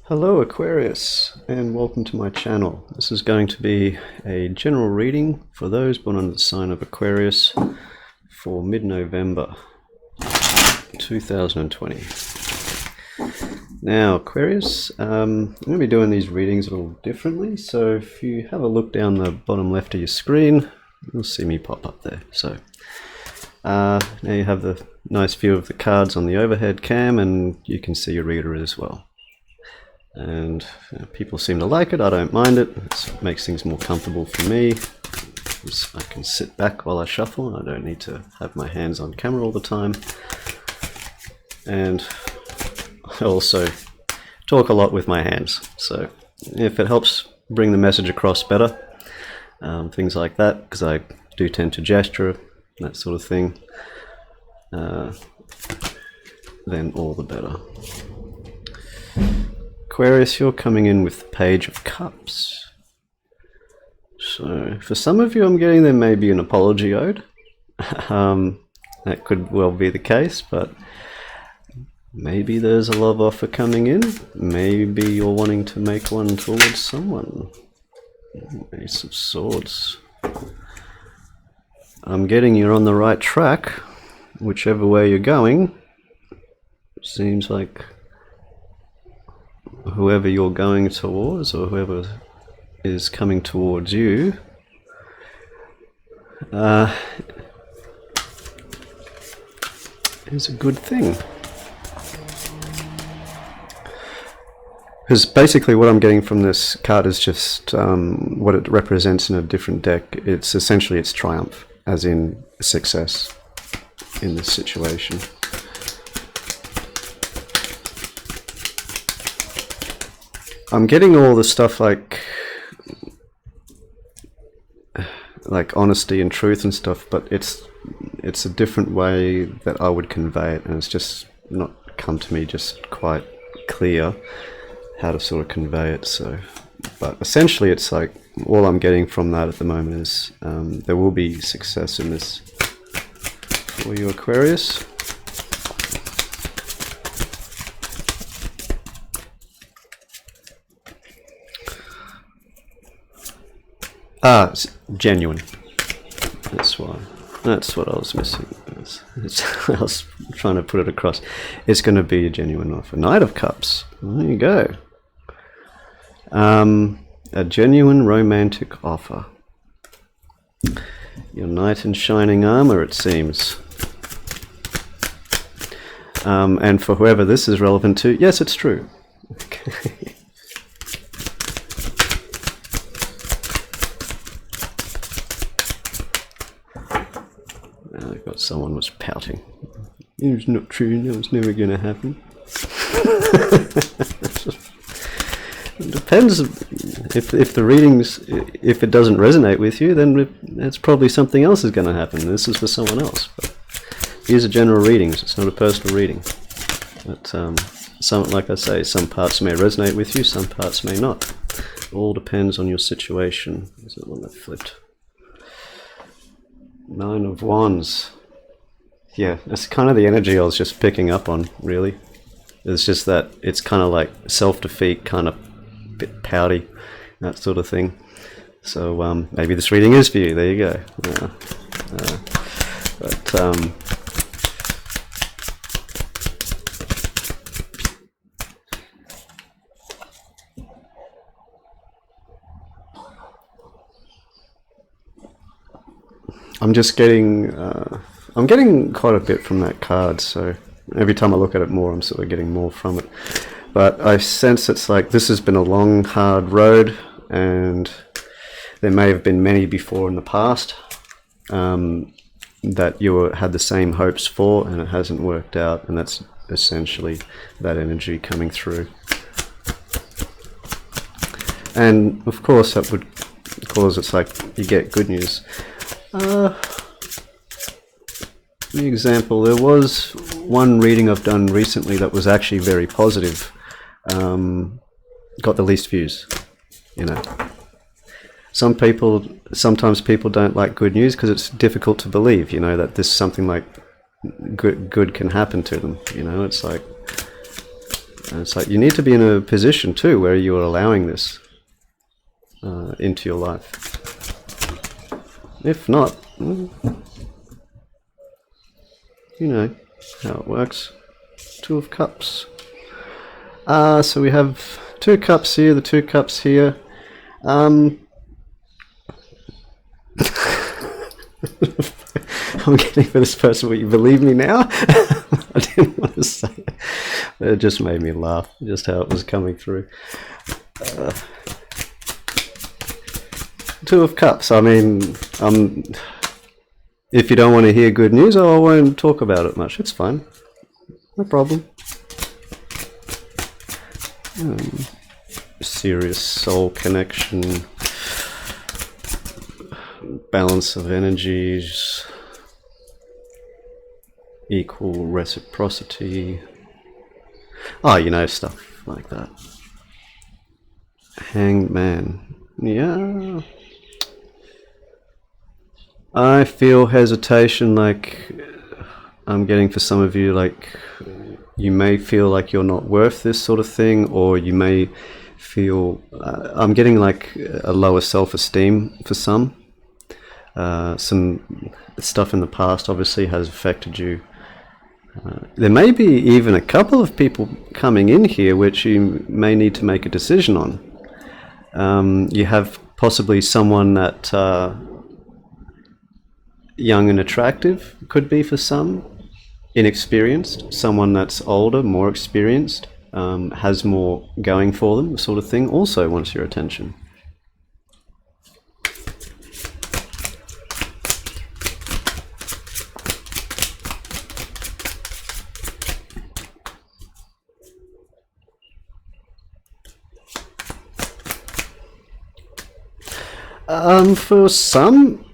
Hello Aquarius, and welcome to my channel. This is going to be a general reading for those born under the sign of Aquarius for mid-November 2020. Now Aquarius, I'm going to be doing these readings a little differently, so if you have a look down the bottom left of your screen, you'll see me pop up there. So now you have the nice view of the cards on the overhead cam, and you can see your reader as well. And people seem to like it. I don't mind it. It makes things more comfortable for me. I can sit back while I shuffle. I don't need to have my hands on camera all the time. And I also talk a lot with my hands. So if it helps bring the message across better, things like that, because I do tend to gesture, that sort of thing, then all the better. Aquarius, you're coming in with the Page of Cups. So, for some of you, I'm getting there may be an apology owed. That could well be the case, but maybe there's a love offer coming in. Maybe you're wanting to make one towards someone. Ace of Swords. I'm getting you're on the right track, whichever way you're going. Seems like whoever you're going towards, or whoever is coming towards you, is a good thing. Because basically what I'm getting from this card is just what it represents in a different deck. It's essentially its triumph, as in success in this situation. I'm getting all the stuff like honesty and truth and stuff, but it's a different way that I would convey it, and it's just not come to me just quite clear how to sort of convey it. So, but essentially it's like all I'm getting from that at the moment is there will be success in this for you, Aquarius. It's genuine. That's why. That's what I was missing. I was trying to put it across. It's going to be a genuine offer. Knight of Cups. There you go. A genuine romantic offer. Your knight in shining armor, it seems. And for whoever this is relevant to, yes, it's true. Okay. Someone was pouting. It was not true, that was never going to happen. It depends. If the readings, if it doesn't resonate with you, then it's probably something else is going to happen. This is for someone else. But these are general readings, it's not a personal reading. But like I say, some parts may resonate with you, some parts may not. It all depends on your situation. Is that one that flipped? Nine of Wands. Yeah, that's kind of the energy I was just picking up on, really. It's just that it's kind of like self-defeat, kind of bit pouty, that sort of thing. So maybe this reading is for you. There you go. I'm just getting I'm getting quite a bit from that card, so every time I look at it more, I'm sort of getting more from it. But I sense it's like this has been a long, hard road, and there may have been many before in the past that you had the same hopes for, and it hasn't worked out, and that's essentially that energy coming through. And of course that would cause it's like you get good news. For example, there was one reading I've done recently that was actually very positive. Got the least views, you know. Sometimes people don't like good news because it's difficult to believe, you know, that this something like good can happen to them. You know, it's like And it's like you need to be in a position too where you are allowing this into your life. If not, you know how it works. Two of Cups. So we have 2 cups here, the 2 cups here. I'm getting for this person, will you believe me now? I didn't want to say it. It just made me laugh, just how it was coming through. 2 of Cups, I mean, if you don't want to hear good news, I won't talk about it much. It's fine. No problem. Serious soul connection. Balance of energies. Equal reciprocity. Oh, you know, stuff like that. Hanged Man. Yeah. I feel hesitation, like I'm getting for some of you, like you may feel like you're not worth this sort of thing, or you may feel, I'm getting like a lower self-esteem for some. Some stuff in the past obviously has affected you. There may be even a couple of people coming in here which you may need to make a decision on. You have possibly someone that young and attractive, could be for some, inexperienced, someone that's older, more experienced, has more going for them, sort of thing, also wants your attention. For some,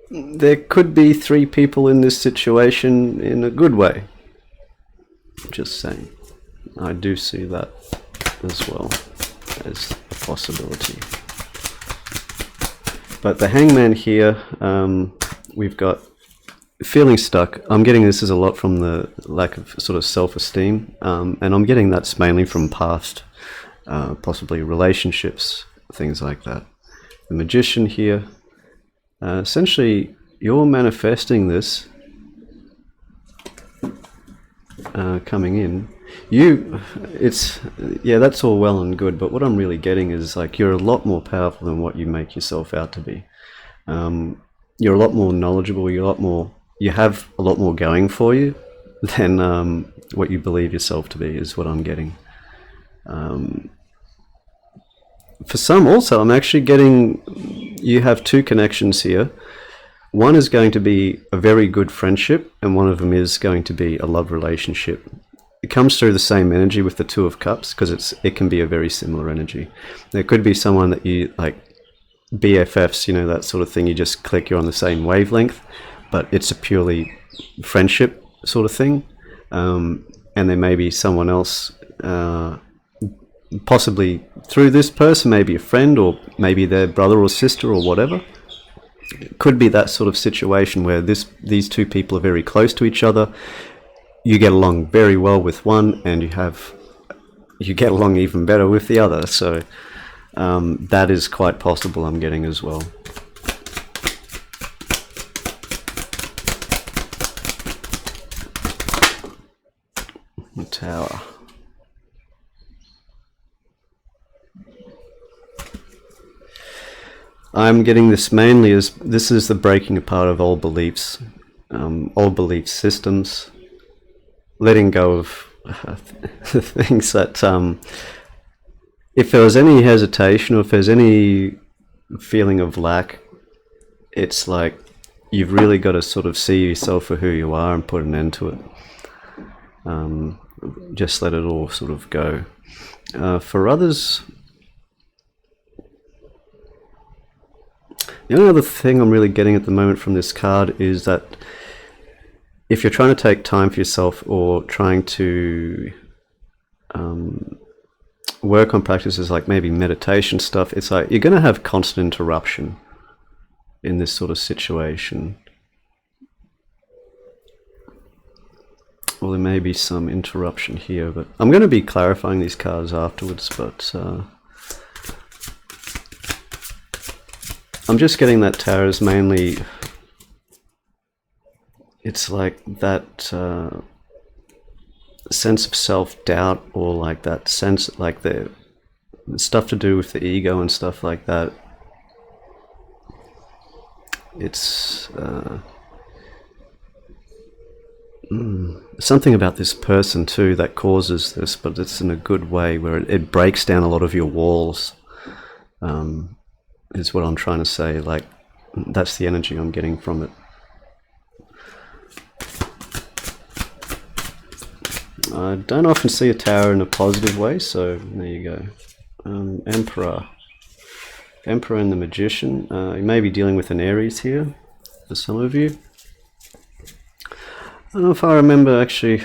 there could be 3 people in this situation in a good way. Just saying. I do see that as well as a possibility. But the Hangman here, we've got feeling stuck. I'm getting this is a lot from the lack of sort of self-esteem, and I'm getting that's mainly from past, possibly relationships, things like that. The Magician here, essentially you're manifesting this coming in. Yeah, that's all well and good, but what I'm really getting is like you're a lot more powerful than what you make yourself out to be. You're a lot more knowledgeable, you have a lot more going for you than what you believe yourself to be, is what I'm getting. For some also, I'm actually getting, you have 2 connections here. One is going to be a very good friendship, and one of them is going to be a love relationship. It comes through the same energy with the 2 of Cups, because it can be a very similar energy. There could be someone that you, like BFFs, you know, that sort of thing, you just click, you're on the same wavelength, but it's a purely friendship sort of thing. And there may be someone else, possibly through this person, maybe a friend, or maybe their brother or sister or whatever. It could be that sort of situation where these 2 people are very close to each other. You get along very well with one, and you get along even better with the other. So that is quite possible, I'm getting as well. The Tower. I'm getting this mainly as this is the breaking apart of old beliefs, old belief systems, letting go of things that if there was any hesitation or if there's any feeling of lack, it's like you've really got to sort of see yourself for who you are and put an end to it. Just let it all sort of go. For others, the only other thing I'm really getting at the moment from this card is that if you're trying to take time for yourself or trying to work on practices like maybe meditation stuff, it's like you're going to have constant interruption in this sort of situation. or there may be some interruption here, but I'm going to be clarifying these cards afterwards, but I'm just getting that tarot is mainly, it's like that sense of self-doubt, or like that sense, like the stuff to do with the ego and stuff like that. It's something about this person too that causes this, but it's in a good way, where it breaks down a lot of your walls, is what I'm trying to say. Like, that's the energy I'm getting from it. I don't often see a tower in a positive way, so there you go. Emperor and the Magician. You may be dealing with an Aries here for some of you. I don't know if I remember, actually,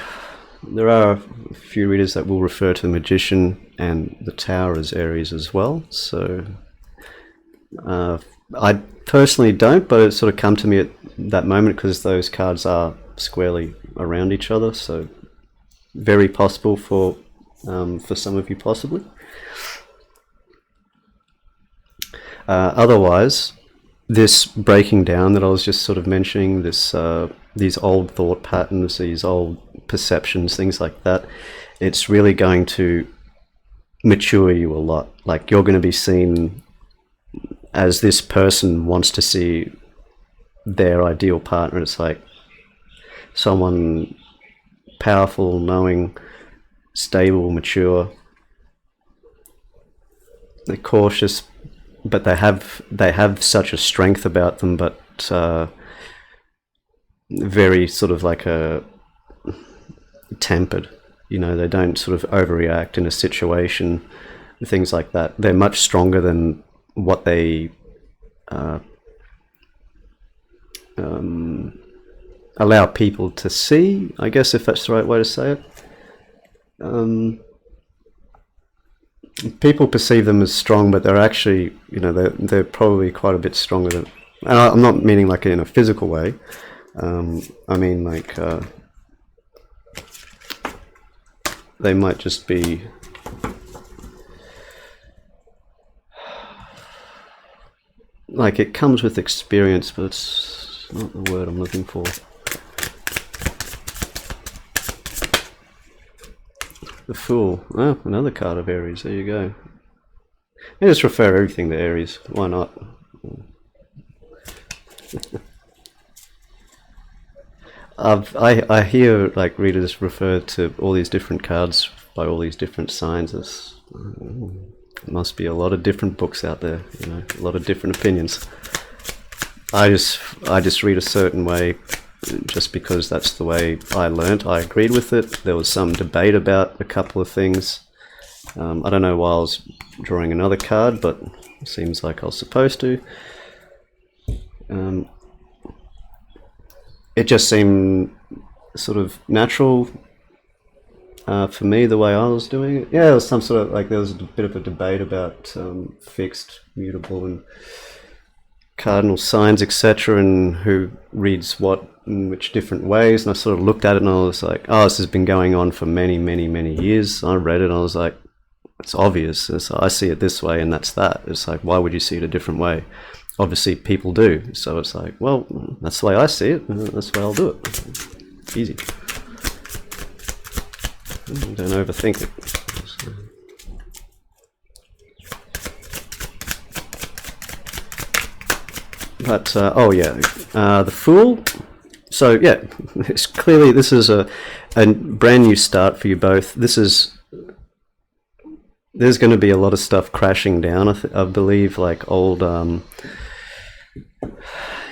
there are a few readers that will refer to the Magician and the Tower as Aries as well, so I personally don't, but it sort of come to me at that moment because those cards are squarely around each other, so very possible for some of you possibly. Otherwise, this breaking down that I was just sort of mentioning, this these old thought patterns, these old perceptions, things like that, it's really going to mature you a lot. Like, you're going to be seen as this person wants to see their ideal partner. It's like someone powerful, knowing, stable, mature. They're cautious, but they have such a strength about them, but very sort of like a tempered. You know, they don't sort of overreact in a situation, things like that. They're much stronger than what they allow people to see, I guess, if that's the right way to say it. People perceive them as strong, but they're actually, you know, they're probably quite a bit stronger than, and I'm not meaning like in a physical way, I mean like they might just be like, it comes with experience, but it's not the word I'm looking for. The Fool. Oh, another card of Aries. There you go. I just refer everything to Aries. Why not? I hear like readers refer to all these different cards by all these different signs as there must be a lot of different books out there, you know, a lot of different opinions. I just read a certain way just because that's the way I learnt. I agreed with it. There was some debate about a couple of things. I don't know why I was drawing another card, but it seems like I was supposed to. It just seemed sort of natural for me, the way I was doing it. Yeah, there was some sort of, like, there was a bit of a debate about fixed, mutable, and cardinal signs, etc., and who reads what in which different ways. And I sort of looked at it and I was like, oh, this has been going on for many, many, many years. I read it and I was like, it's obvious. So I see it this way and that's that. It's like, why would you see it a different way? Obviously people do. So it's like, well, that's the way I see it, and that's the way I'll do it. Easy. Don't overthink it. But oh yeah, the Fool. So yeah, it's clearly this is a brand new start for you both. There's going to be a lot of stuff crashing down. I believe, like old.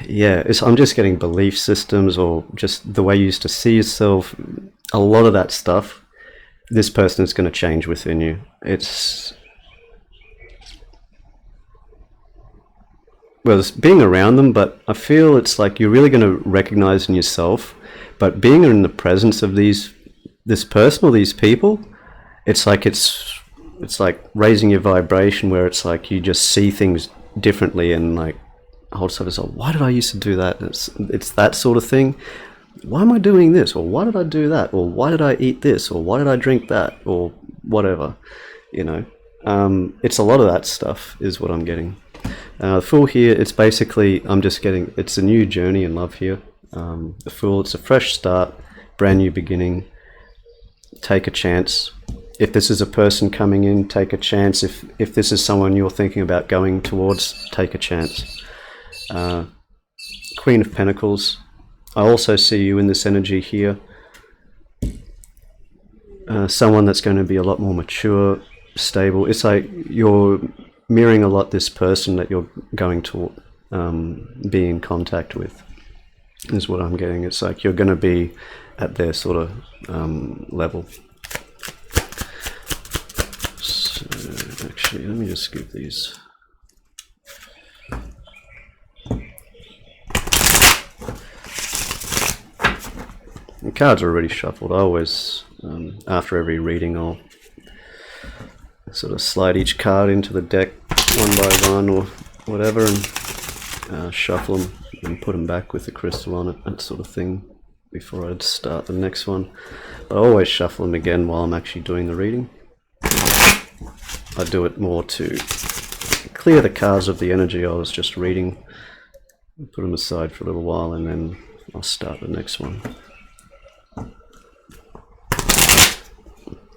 Yeah, I'm just getting belief systems, or just the way you used to see yourself. A lot of that stuff, this person is going to change within you. Well, it's being around them, but I feel it's like you're really going to recognize in yourself, but being in the presence of this person or these people, it's like raising your vibration, where it's like you just see things differently, and like all of a sudden it's like, why did I used to do that? It's that sort of thing. why am I doing this? Or why did I do that? Or why did I eat this? Or why did I drink that? Or whatever, you know. It's a lot of that stuff is what I'm getting. The Fool here, it's basically, I'm just getting, it's a new journey in love here. The Fool, it's a fresh start, brand new beginning. Take a chance. If this is a person coming in, take a chance. If this is someone you're thinking about going towards, take a chance. Queen of Pentacles. I also see you in this energy here. Someone that's going to be a lot more mature, stable. It's like you're mirroring a lot this person that you're going to be in contact with, is what I'm getting. It's like you're going to be at their sort of level. So actually, let me just skip these. The cards are already shuffled. I always, after every reading, I'll sort of slide each card into the deck one by one or whatever and shuffle them and put them back with the crystal on it, that sort of thing, before I'd start the next one. But I always shuffle them again while I'm actually doing the reading. I do it more to clear the cards of the energy I was just reading, put them aside for a little while, and then I'll start the next one.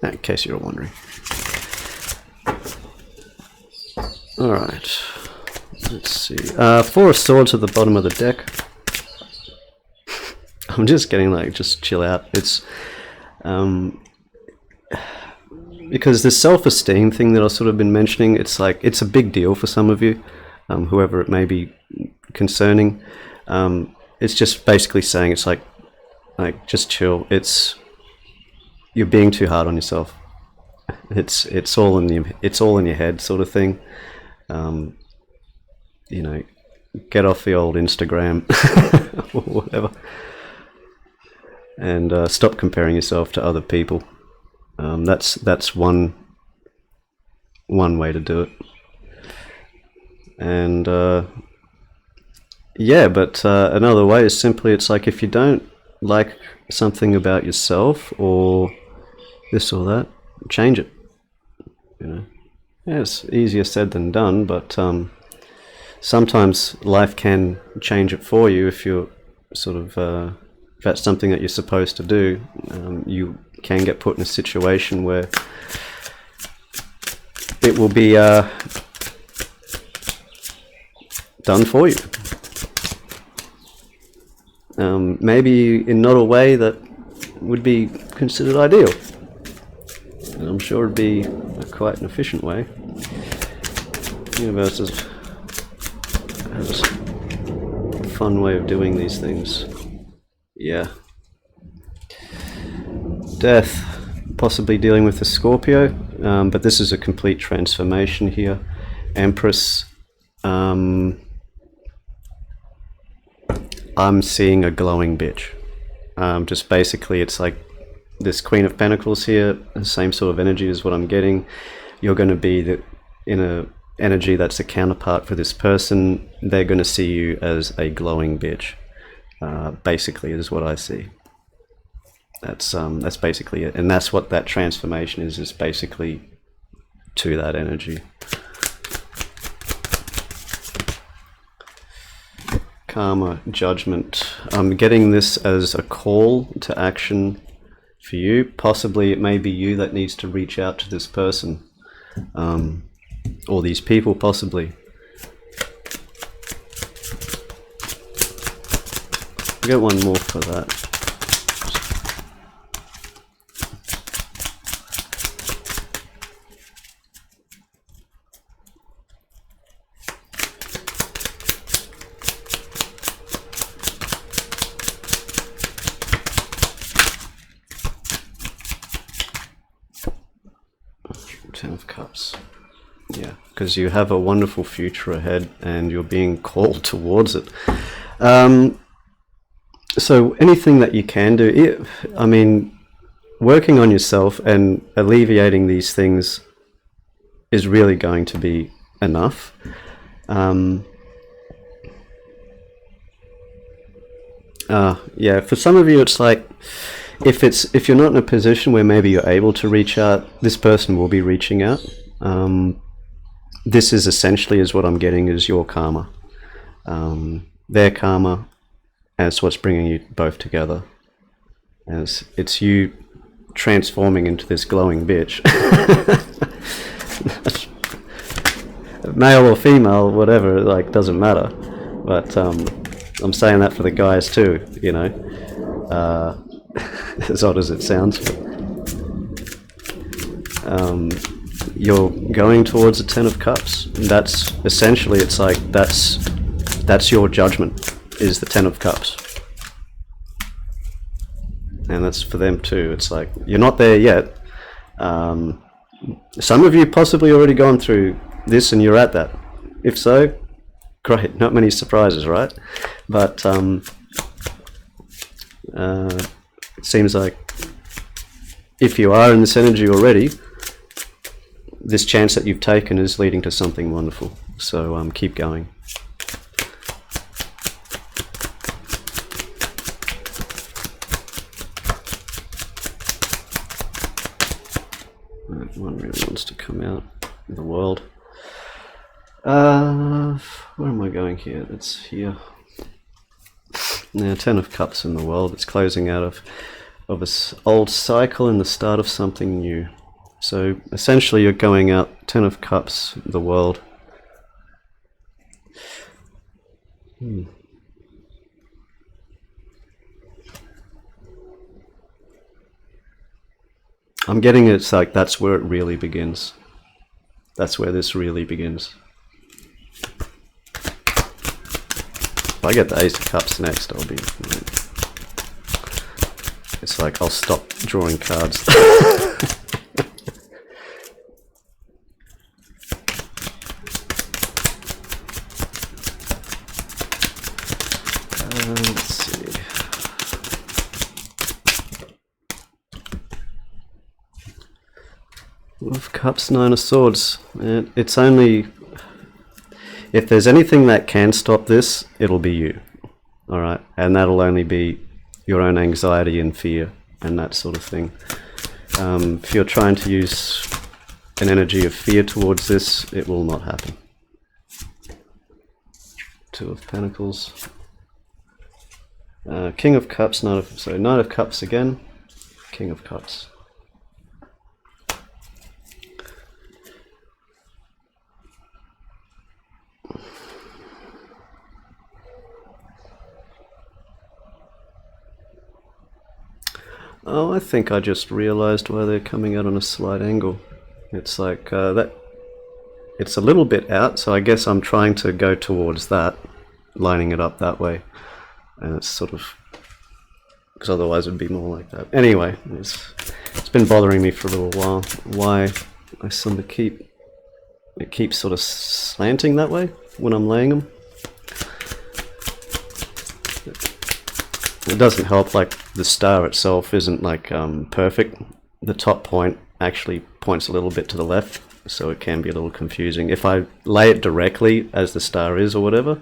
In case you're wondering. Alright, let's see. Four of Swords at the bottom of the deck. I'm just getting like, just chill out. It's because the self-esteem thing that I've sort of been mentioning, it's like, it's a big deal for some of you, whoever it may be concerning. It's just basically saying, it's like just chill. You're being too hard on yourself. It's all in your head, sort of thing. You know, get off the old Instagram or whatever, and stop comparing yourself to other people. That's one way to do it. And yeah, but another way is simply, it's like, if you don't like something about yourself or this or that, change it. You know, yeah, it's easier said than done, but sometimes life can change it for you if you're sort of if that's something that you're supposed to do. You can get put in a situation where it will be done for you. Maybe in not a way that would be considered ideal. And I'm sure it'd be quite an efficient way. The universe has a fun way of doing these things. Yeah. Death, possibly dealing with a Scorpio, but this is a complete transformation here. Empress, I'm seeing a glowing bitch. Just basically, it's like this Queen of Pentacles here, the same sort of energy as what I'm getting. You're going to be in a energy that's a counterpart for this person. They're going to see you as a glowing bitch. Basically, is what I see. That's basically it, and that's what that transformation is basically to that energy. Karma, judgment. I'm getting this as a call to action for you. Possibly it may be you that needs to reach out to this person, or these people, possibly. I'll get one more for that. Ten of Cups. Yeah, because you have a wonderful future ahead and you're being called towards it. So anything that you can do, I mean, working on yourself and alleviating these things is really going to be enough. Yeah, for some of you it's like, if you're not in a position where maybe you're able to reach out, this person will be reaching out. This is essentially, is what I'm getting, is your karma. Their karma, and it's what's bringing you both together. As it's you transforming into this glowing bitch. Male or female, whatever, like, doesn't matter. But I'm saying that for the guys too, you know. As odd as it sounds. You're going towards a Ten of Cups. That's essentially, it's like, that's your judgment, is the Ten of Cups. And that's for them too. It's like, you're not there yet. Some of you possibly already gone through this and you're at that. If so, great, not many surprises, right? But it seems like if you are in this energy already, this chance that you've taken is leading to something wonderful. So keep going. One really wants to come out in the world. Where am I going here? It's here. Now, Ten of Cups in the world. It's closing out of this old cycle and the start of something new. So essentially, you're going out, Ten of Cups, the world. I'm getting it's like that's where it really begins. That's where this really begins. If I get the Ace of Cups next, I'll be... It's like I'll stop drawing cards. Let's see. Of Cups, Nine of Swords. It's only... If there's anything that can stop this, it'll be you. Alright? And that'll only be your own anxiety and fear and that sort of thing. If you're trying to use an energy of fear towards this, it will not happen. Two of Pentacles. King of Cups, Knight of Cups again. King of Cups. Oh, I think I just realized why they're coming out on a slight angle. It's like that. It's a little bit out, so I guess I'm trying to go towards that, lining it up that way, and it's sort of, because otherwise it'd be more like that. Anyway, it's been bothering me for a little while. Why I sort of it keeps sort of slanting that way when I'm laying them. It doesn't help, like the star itself isn't like perfect. The top point actually points a little bit to the left, so it can be a little confusing. If I lay it directly as the star is or whatever,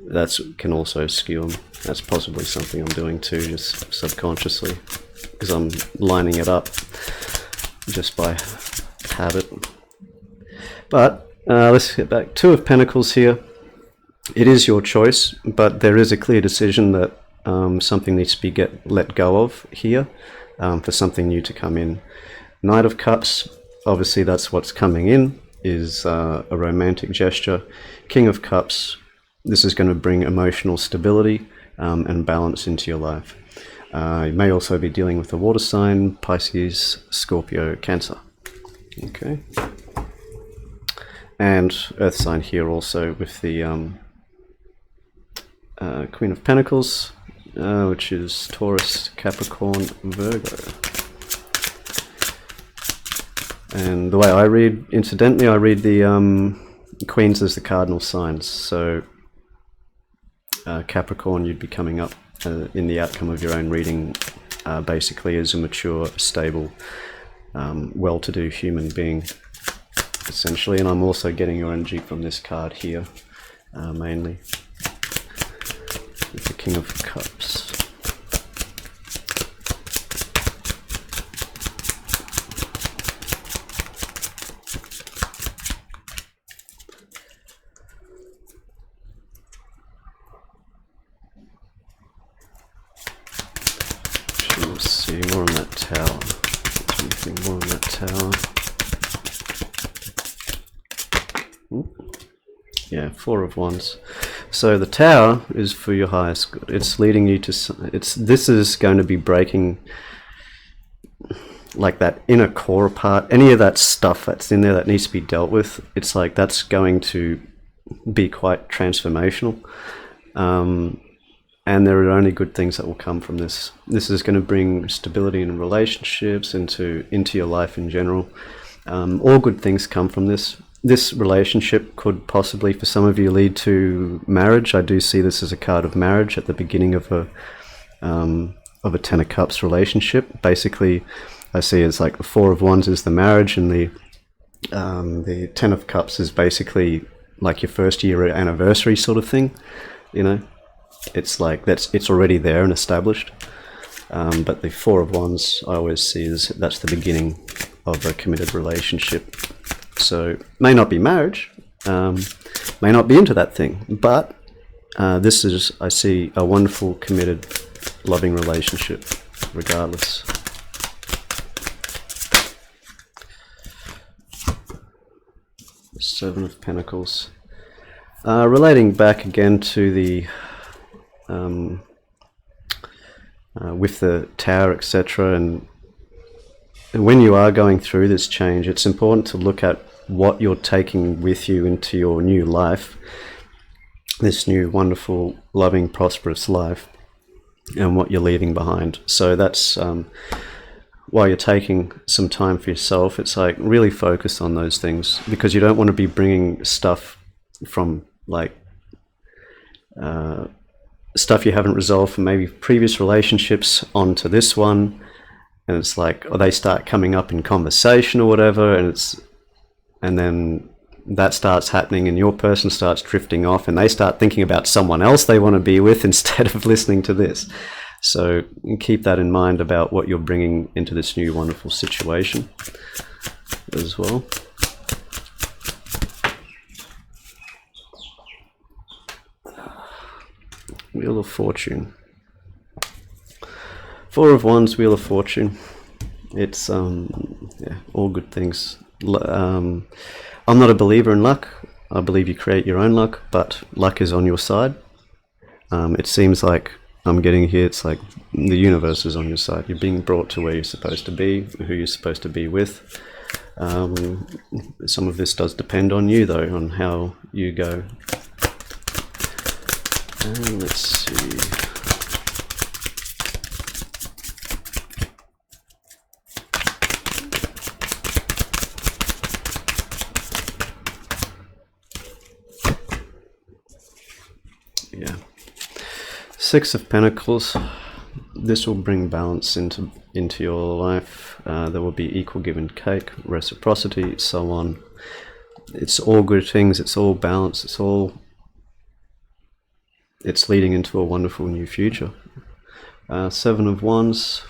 that can also skew them. That's possibly something I'm doing too, just subconsciously, because I'm lining it up just by habit. But let's get back. Two of Pentacles here. It is your choice, but there is a clear decision that something needs to be let go of here for something new to come in. Knight of Cups, obviously that's what's coming in, is a romantic gesture. King of Cups, this is going to bring emotional stability and balance into your life. You may also be dealing with a water sign, Pisces, Scorpio, Cancer. Okay. And earth sign here also with the Queen of Pentacles, which is Taurus, Capricorn, Virgo. And the way I read, incidentally, I read the Queens as the cardinal signs. So Capricorn, you'd be coming up in the outcome of your own reading basically as a mature, stable, well-to-do human being, essentially. And I'm also getting your energy from this card here, mainly. with the King of Cups. We'll see more on that tower. Anything more on that tower? Yeah, 4 of Wands. So the tower is for your highest good. It's leading you to. This is going to be breaking, like, that inner core apart. Any of that stuff that's in there that needs to be dealt with. It's like that's going to be quite transformational. And there are only good things that will come from this. This is going to bring stability in relationships, into your life in general. All good things come from this. This relationship could possibly, for some of you, lead to marriage. I do see this as a card of marriage at the beginning of a Ten of Cups relationship. Basically, I see it's like the 4 of Wands is the marriage, and the Ten of Cups is basically like your first year anniversary sort of thing. You know, it's like it's already there and established. But the 4 of Wands I always see as that's the beginning of a committed relationship. So may not be marriage, may not be into that thing, but this is, I see, a wonderful, committed, loving relationship regardless. The 7 of Pentacles. Relating back again to the with the Tower, etc., and when you are going through this change, it's important to look at what you're taking with you into your new life, this new wonderful, loving, prosperous life, and what you're leaving behind. So that's while you're taking some time for yourself, it's like really focus on those things, because you don't want to be bringing stuff from like stuff you haven't resolved from maybe previous relationships onto this one. And it's like, or they start coming up in conversation or whatever, and then that starts happening, and your person starts drifting off, and they start thinking about someone else they want to be with instead of listening to this. So keep that in mind about what you're bringing into this new wonderful situation as well. Wheel of Fortune. 4 of Wands, Wheel of Fortune. It's yeah, all good things. I'm not a believer in luck. I believe you create your own luck, but luck is on your side. It seems like I'm getting here, it's like the universe is on your side. You're being brought to where you're supposed to be, who you're supposed to be with. Some of this does depend on you, though, on how you go. And let's see. Yeah. 6 of Pentacles. This will bring balance into your life. There will be equal give and take, reciprocity, so on. It's all good things. It's all balance. It's leading into a wonderful new future. 7 of Wands.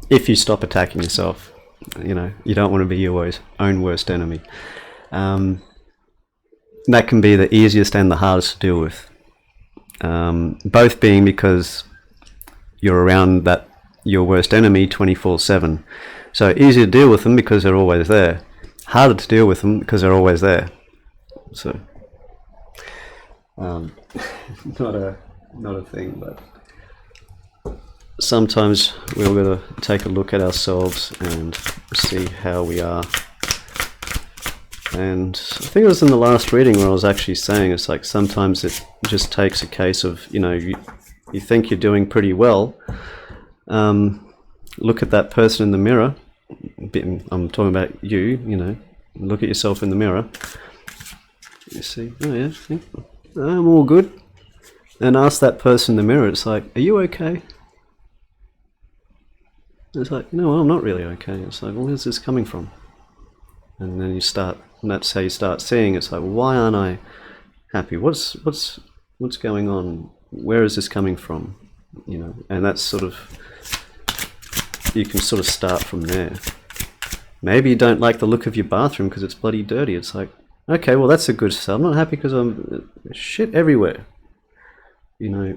If you stop attacking yourself, you know, you don't want to be your own worst enemy. That can be the easiest and the hardest to deal with. Both being because you're around your worst enemy 24/7. So easy to deal with them because they're always there. Harder to deal with them because they're always there. So not a thing, but sometimes we're going to take a look at ourselves and see how we are. And I think it was in the last reading where I was actually saying it's like sometimes it just takes a case of, you know, you think you're doing pretty well. Look at that person in the mirror. I'm talking about you, you know. Look at yourself in the mirror. You see, oh yeah, see? I'm all good. And ask that person in the mirror, it's like, are you okay? It's like, no, I'm not really okay. It's like, well, where's this coming from? And then and that's how you start seeing, it's like, well, why aren't I happy? What's What's going on? Where is this coming from? You know, and that's sort of, you can sort of start from there. Maybe you don't like the look of your bathroom because it's bloody dirty. It's like, okay, well that's a good start. I'm not happy because I'm shit everywhere. You know.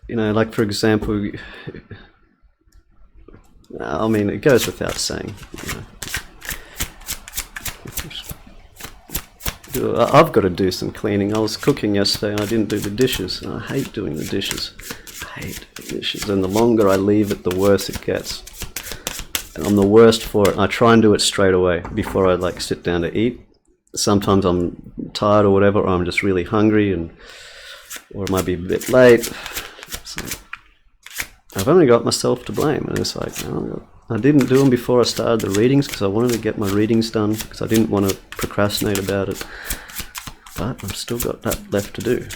You know, like for example, I mean, it goes without saying, you know. I've got to do some cleaning. I was cooking yesterday and I didn't do the dishes. And I hate doing the dishes. I hate the dishes. And the longer I leave it, the worse it gets. And I'm the worst for it. I try and do it straight away before I like sit down to eat. Sometimes I'm tired or whatever, or I'm just really hungry, or it might be a bit late. So I've only got myself to blame. And it's like, oh, I didn't do them before I started the readings because I wanted to get my readings done because I didn't want to procrastinate about it. But I've still got that left to do.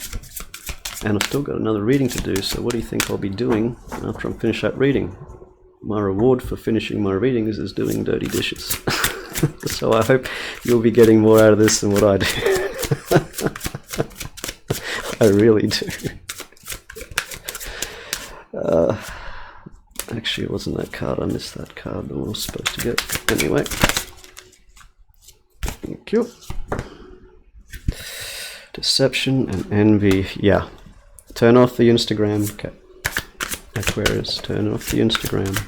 And I've still got another reading to do, so what do you think I'll be doing after I'm finished that reading? My reward for finishing my readings is doing dirty dishes. So I hope you'll be getting more out of this than what I do. I really do. Actually, it wasn't that card. I missed that card that I was supposed to get. Anyway. Thank you. Deception and envy. Yeah. Turn off the Instagram. Okay. Aquarius, turn off the Instagram.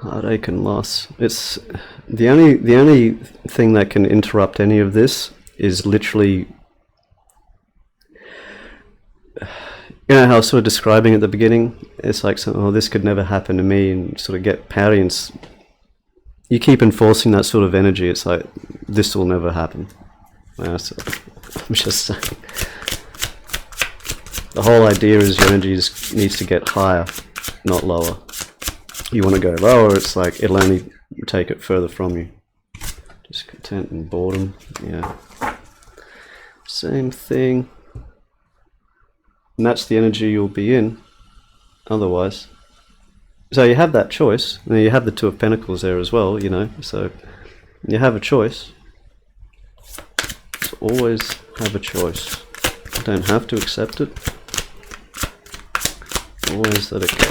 Heartache and loss. It's the only thing that can interrupt any of this is literally, you know how I was sort of describing at the beginning? It's like, oh, this could never happen to me, and sort of get pouty, and you keep enforcing that sort of energy. It's like, this will never happen. I'm just saying. The whole idea is your energy needs to get higher, not lower. You want to go lower, it's like, it'll only take it further from you. Discontent and boredom, yeah. Same thing. And that's the energy you'll be in otherwise. So you have that choice. And you have the Two of Pentacles there as well, you know. So you have a choice. So always have a choice. You don't have to accept it. Always let it go.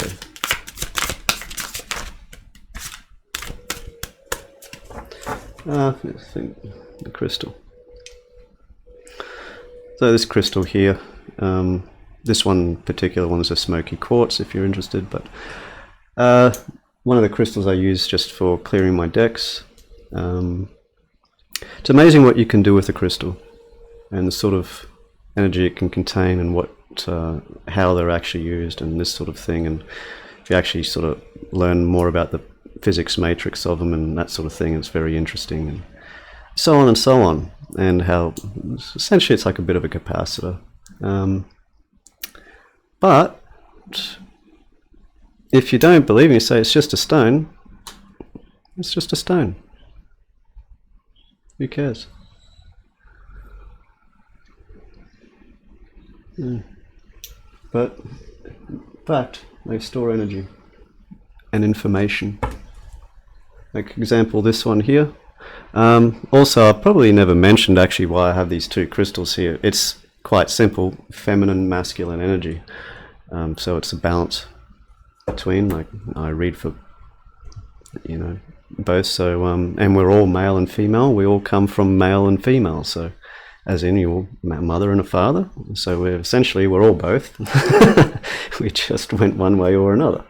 I think the crystal. So this crystal here, this one particular one is a smoky quartz if you're interested, but one of the crystals I use just for clearing my decks. It's amazing what you can do with a crystal and the sort of energy it can contain and what how they're actually used and this sort of thing. And if you actually sort of learn more about the physics matrix of them and that sort of thing, it's very interesting, and so on and so on, and how essentially it's like a bit of a capacitor. But if you don't believe me, say it's just a stone, it's just a stone. Who cares? But in fact, they store energy and information. Like example, this one here. Also, I've probably never mentioned actually why I have these two crystals here. It's quite simple, feminine, masculine energy. So it's a balance between, like I read for, you know, both. So and we're all male and female. We all come from male and female. So as in your mother and a father. So we're all both. We just went one way or another.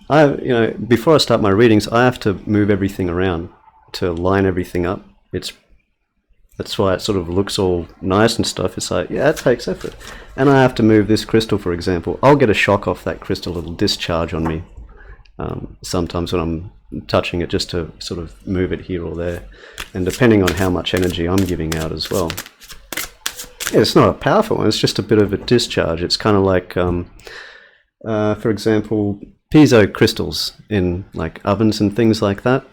You know, before I start my readings, I have to move everything around to line everything up. That's why it sort of looks all nice and stuff. It's like, yeah, it takes effort. And I have to move this crystal, for example. I'll get a shock off that crystal, it'll discharge on me. Sometimes when I'm touching it, just to sort of move it here or there. And depending on how much energy I'm giving out as well. Yeah, it's not a powerful one, it's just a bit of a discharge. It's kind of like, for example, piezo crystals in like ovens and things like that,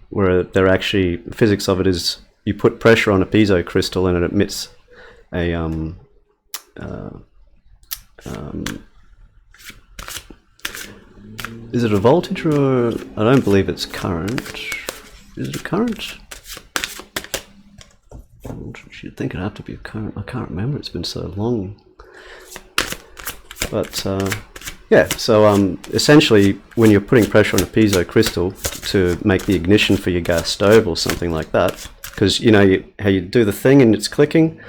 where they're actually, physics of it is you put pressure on a piezo crystal and it emits a is it a voltage or I don't believe it's current. Is it a current? You'd think it'd have to be a current. I can't remember. It's been so long. But yeah, so essentially, when you're putting pressure on a piezo crystal to make the ignition for your gas stove or something like that, because you know how you do the thing and it's clicking.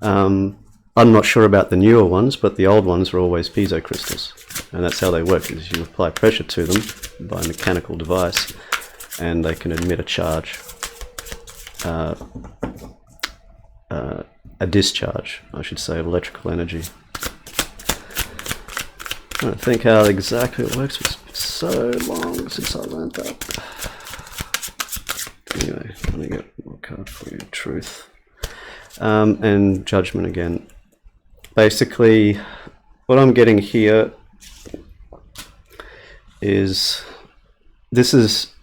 I'm not sure about the newer ones, but the old ones were always piezo crystals, and that's how they work. Is you apply pressure to them by a mechanical device, and they can emit a charge, a discharge, I should say, of electrical energy. I don't think how exactly it works. It's been so long since I learned that. Anyway, let me get more card for you. Truth. And judgment again. Basically, what I'm getting here is this is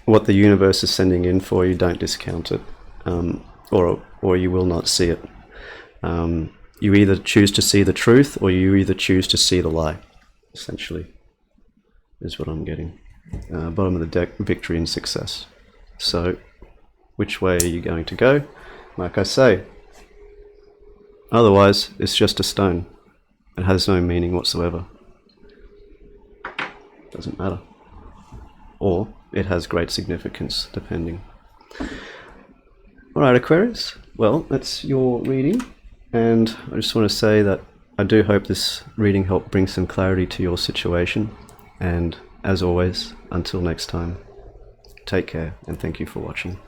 what the universe is sending in for you. Don't discount it, or you will not see it. You either choose to see the truth or you either choose to see the lie, essentially, is what I'm getting. Bottom of the deck, victory and success. So, which way are you going to go? Like I say, otherwise it's just a stone. It has no meaning whatsoever. Doesn't matter. Or it has great significance, depending. Alright, Aquarius, well, that's your reading. And I just want to say that I do hope this reading helped bring some clarity to your situation. And as always, until next time, take care and thank you for watching.